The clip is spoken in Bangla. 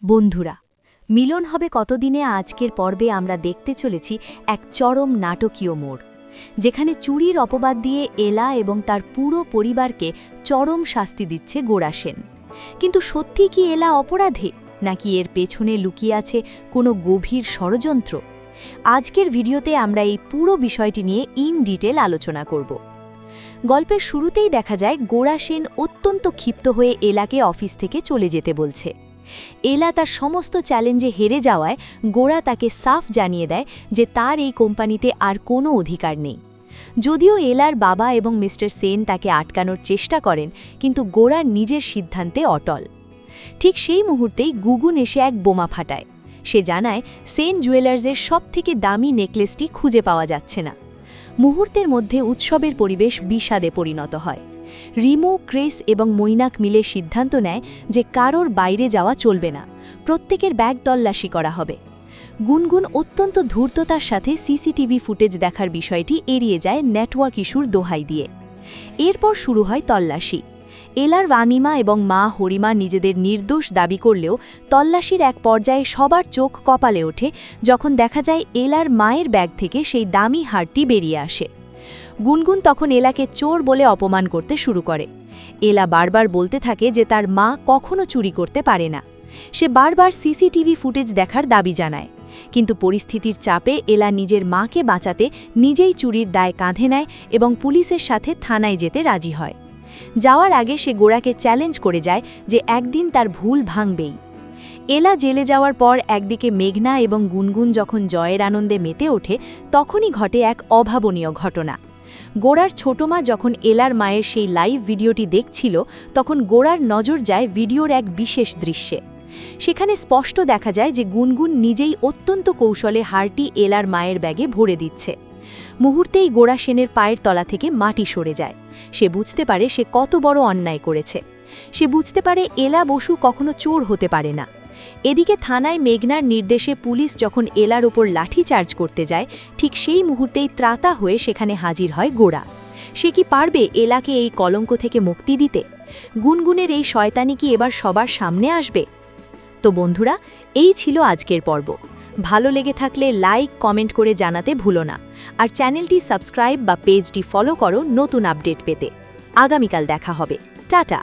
বন্ধুরা, মিলন হবে কতদিনে আজকের পর্বে আমরা দেখতে চলেছি এক চরম নাটকীয় মোড়, যেখানে চুরির অপবাদ দিয়ে এলা এবং তার পুরো পরিবারকে চরম শাস্তি দিচ্ছে গোড়া সেন। কিন্তু সত্যি কি এলা অপরাধী, নাকি এর পেছনে লুকিয়ে আছে কোনো গভীর ষড়যন্ত্র? আজকের ভিডিওতে আমরা এই পুরো বিষয়টি নিয়ে ইন ডিটেল আলোচনা করব। গল্পের শুরুতেই দেখা যায় গোড়া সেন অত্যন্ত ক্ষিপ্ত হয়ে এলাকে অফিস থেকে চলে যেতে বলছে। এলা তার সমস্ত চ্যালেঞ্জে হেরে যাওয়ায় গোড়া তাকে সাফ জানিয়ে দেয় যে তার এই কোম্পানিতে আর কোনো অধিকার নেই। যদিও এলার বাবা এবং মিস্টার সেন তাকে আটকানোর চেষ্টা করেন, কিন্তু গোড়ার নিজের সিদ্ধান্তে অটল। ঠিক সেই মুহূর্তেই গুগুন এসে এক বোমা ফাটায়। সে জানায় সেন জুয়েলার্সের সবথেকে দামি নেকলেসটি খুঁজে পাওয়া যাচ্ছে না। মুহূর্তের মধ্যে উৎসবের পরিবেশ বিষাদে পরিণত হয়। রিমো, ক্রেস এবং মৈনাক মিলে সিদ্ধান্ত নেয় যে কারোর বাইরে যাওয়া চলবে না, প্রত্যেকের ব্যাগ তল্লাশি করা হবে। গুনগুন অত্যন্ত ধূর্ততার সাথে সিসিটিভি ফুটেজ দেখার বিষয়টি এড়িয়ে যায় নেটওয়ার্ক ইস্যুর দোহাই দিয়ে। এরপর শুরু হয় তল্লাশি। এলার বামিমা এবং মা হরিমা নিজেদের নির্দোষ দাবি করলেও তল্লাশির এক পর্যায়ে সবার চোখ কপালে ওঠে যখন দেখা যায় এলার মায়ের ব্যাগ থেকে সেই দামি হারটি বেরিয়ে আসে। গুনগুন তখন এলাকে চোর বলে অপমান করতে শুরু করে। এলা বারবার বলতে থাকে যে তার মা কখনো চুরি করতে পারে না। সে বারবার সিসিটিভি ফুটেজ দেখার দাবি জানায়, কিন্তু পরিস্থিতির চাপে এলা নিজের মাকে বাঁচাতে নিজেই চুরির দায় কাঁধে নেয় এবং পুলিশের সাথে থানায় যেতে রাজি হয়। যাওয়ার আগে সে গোড়াকে চ্যালেঞ্জ করে যায় যে একদিন তার ভুল ভাঙবেই। এলা জেলে যাওয়ার পর একদিকে মেঘনা এবং গুনগুন যখন জয়ের আনন্দে মেতে ওঠে, তখনই ঘটে এক অভাবনীয় ঘটনা। গোড়ার ছোট মা যখন এলার মায়ের সেই লাইভ ভিডিওটি দেখছিল, তখন গোড়ার নজর যায় ভিডিওর এক বিশেষ দৃশ্যে। সেখানে স্পষ্ট দেখা যায় যে গুনগুন নিজেই অত্যন্ত কৌশলে হারটি এলার মায়ের ব্যাগে ভরে দিচ্ছে। মুহূর্তেই গোড়া সেনের পায়ের তলা থেকে মাটি সরে যায়। সে বুঝতে পারে সে কত বড় অন্যায় করেছে। সে বুঝতে পারে এলা বসু কখনো চোর হতে পারে না। এদিকে থানায় মেঘনার নির্দেশে পুলিশ যখন এলার ওপর লাঠি চার্জ করতে যায়, ঠিক সেই মুহূর্তেই ত্রাতা হয়ে সেখানে হাজির হয় গোড়া। সে কি পারবে এলাকে এই কলঙ্ক থেকে মুক্তি দিতে? গুনগুনের এই শয়তানি কি এবার সবার সামনে আসবে? তো বন্ধুরা, এই ছিল আজকের পর্ব। ভালো লেগে থাকলে লাইক, কমেন্ট করে জানাতে ভুলো না। আর চ্যানেলটি সাবস্ক্রাইব বা পেজটি ফলো করো নতুন আপডেট পেতে। আগামীকাল দেখা হবে। টাটা।